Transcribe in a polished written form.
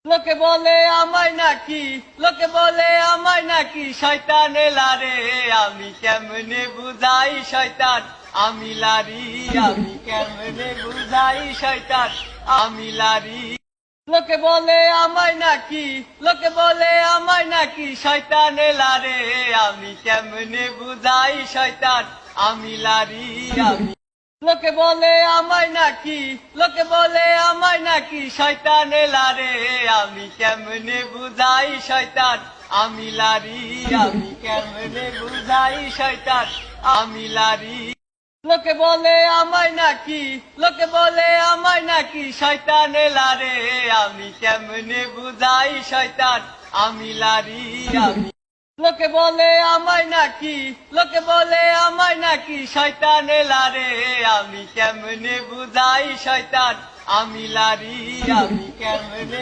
লোকে বলে আমায় নাকি, লোকে বলে আমায় নাকি শয়তান এলারে। আমি কেমনে বুঝাই শয়তান আমি লারি, আমি কেমনে বুঝাই শয়তান আমি লারি। লোকে বলে আমায় নাকি, লোকে বলে আমায় নাকি শয়তান এলারে। আমি কেমনে বুঝাই শয়তান আমি লারি, আমি। লোকে বলে আমায় নাকি, লোকে বলে আমায় নাকি শয়তান এলারে। আমি কেমনে বুঝাই শয়তান আমি লারি, আমি কেমনে বুঝাই শয়তান আমি লারি। লোকে বলে আমায় নাকি, লোকে বলে আমায় নাকি শয়তান এলারে। আমি কেমনে বুঝাই শয়তান আমি লারি, আমি। লোকে বলে আমায় নাকি, লোকে বলে আমায় নাকি শয়তান এলারে। আমি কেমনে বুঝাই শয়তান আমি লারি, আমি কেমনে